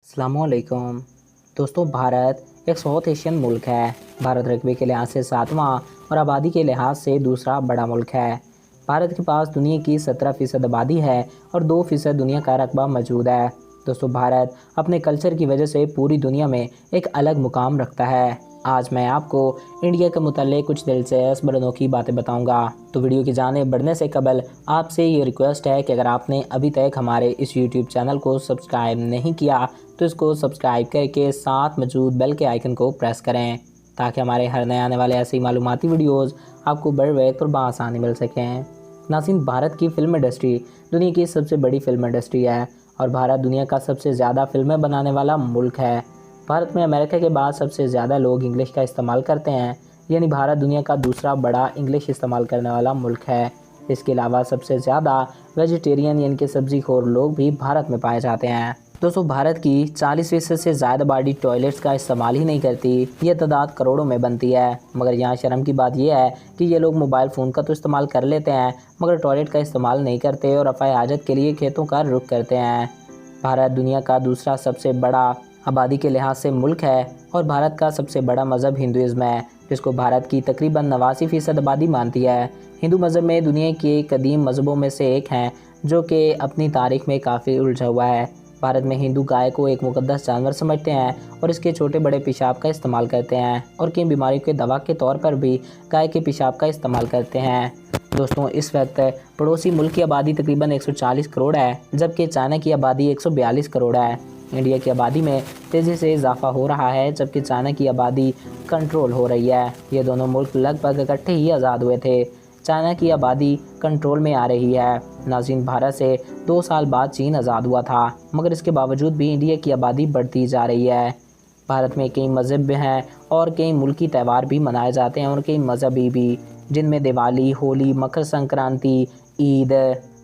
अस्सलामुअलैकुम। दोस्तों, भारत एक साउथ एशियन मुल्क है। भारत रकबे के लिहाज से 7वां और आबादी के लिहाज से दूसरा बड़ा मुल्क है। भारत के पास दुनिया की 17% आबादी है और 2% दुनिया का रकबा मौजूद है। दोस्तों, भारत अपने कल्चर की वजह से पूरी दुनिया में एक अलग मुकाम रखता है। आज मैं आपको इंडिया के मुताल्लिक़ कुछ दिलचस्प और अनोखी बातें बताऊंगा। तो वीडियो की जानिब बढ़ने से कबल आपसे ये रिक्वेस्ट है कि अगर आपने अभी तक हमारे इस यूट्यूब चैनल को सब्सक्राइब नहीं किया तो इसको सब्सक्राइब करके साथ मौजूद बेल के आइकन को प्रेस करें ताकि हमारे हर नए आने वाले ऐसी मालूमाती वीडियोज़ आपको बर वक्त और बआसानी मिल सकें। नाज़रीन, भारत की फ़िल्म इंडस्ट्री दुनिया की सबसे बड़ी फ़िल्म इंडस्ट्री है और भारत दुनिया का सबसे ज़्यादा फ़िल्में बनाने वाला मुल्क है। भारत में अमेरिका के बाद सबसे ज़्यादा लोग इंग्लिश का इस्तेमाल करते हैं, यानी भारत दुनिया का दूसरा बड़ा इंग्लिश इस्तेमाल करने वाला मुल्क है। इसके अलावा सबसे ज़्यादा वेजिटेरियन यानी कि सब्ज़ी खोर लोग भी भारत में पाए जाते हैं। दोस्तों, भारत की 40% से ज़्यादा आबादी टॉयलेट्स का इस्तेमाल ही नहीं करती। ये तादाद करोड़ों में बनती है। मगर यहाँ शर्म की बात यह है कि ये लोग मोबाइल फ़ोन का तो इस्तेमाल कर लेते हैं मगर टॉयलेट का इस्तेमाल नहीं करते और रफ़ाए हाजत के लिए खेतों का रुख करते हैं। भारत दुनिया का दूसरा सबसे बड़ा आबादी के लिहाज से मुल्क है और भारत का सबसे बड़ा मज़हब हिंदुज़म है, जिसको भारत की तकरीबन 89% आबादी मानती है। हिंदू मज़हब में दुनिया के कदीम मज़हबों में से एक हैं जो कि अपनी तारीख में काफ़ी उलझा हुआ है। भारत में हिंदू गाय को एक मुक़द्दस जानवर समझते हैं और इसके छोटे बड़े पेशाब का इस्तेमाल करते हैं और कई बीमारियों के दवा के तौर पर भी गाय के पेशाब का इस्तेमाल करते हैं। दोस्तों, इस वक्त पड़ोसी मुल्क की आबादी तकरीबन 140 करोड़ है, जबकि चाइना की आबादी 142 करोड़ है। इंडिया की आबादी में तेज़ी से इजाफा हो रहा है जबकि चाइना की आबादी कंट्रोल हो रही है। ये दोनों मुल्क लगभग इकट्ठे ही आज़ाद हुए थे। चाइना की आबादी कंट्रोल में आ रही है। नाज़रीन, भारत से 2 साल बाद चीन आज़ाद हुआ था मगर इसके बावजूद भी इंडिया की आबादी बढ़ती जा रही है। भारत में कई मज़हब हैं और कई मुल्की त्यौहार भी मनाए जाते हैं और कई मजहबी भी, जिनमें दिवाली, होली, मकर संक्रांति, ईद,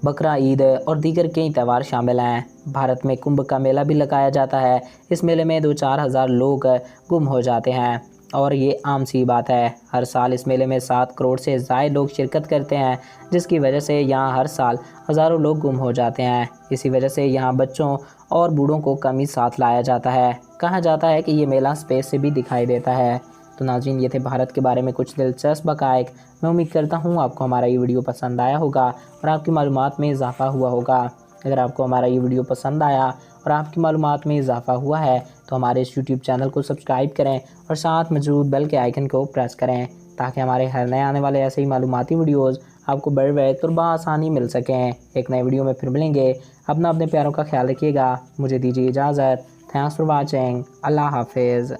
बकरा ईद और दीगर कई त्यौहार शामिल हैं। भारत में कुंभ का मेला भी लगाया जाता है। इस मेले में 2-4 हज़ार लोग गुम हो जाते हैं और ये आम सी बात है। हर साल इस मेले में 7 करोड़ से ज़ायद लोग शिरकत करते हैं, जिसकी वजह से यहाँ हर साल हज़ारों लोग गुम हो जाते हैं। इसी वजह से यहाँ बच्चों और बूढ़ों को कम ही साथ लाया जाता है। कहा जाता है कि ये मेला स्पेस से भी दिखाई देता है। तो नाज़रीन, ये थे भारत के बारे में कुछ दिलचस्प हक़ाइक़। मैं उम्मीद करता हूँ आपको हमारा ये वीडियो पसंद आया होगा और आपकी मालूमात में इजाफ़ा हुआ होगा। अगर आपको हमारा ये वीडियो पसंद आया और आपकी मालूमात में इजाफ़ा हुआ है तो हमारे इस यूट्यूब चैनल को सब्सक्राइब करें और साथ मौजूद बेल के आइकन को प्रेस करें ताकि हमारे हर नए आने वाले ऐसे ही मालूमाती वीडियोज़ आपको बर वक्त और बआसानी मिल सकें। एक नए वीडियो में फिर मिलेंगे। अपने प्यारों का ख्याल रखिएगा। मुझे दीजिए इजाज़त। Thanks for watching. अल्लाह हाफिज़।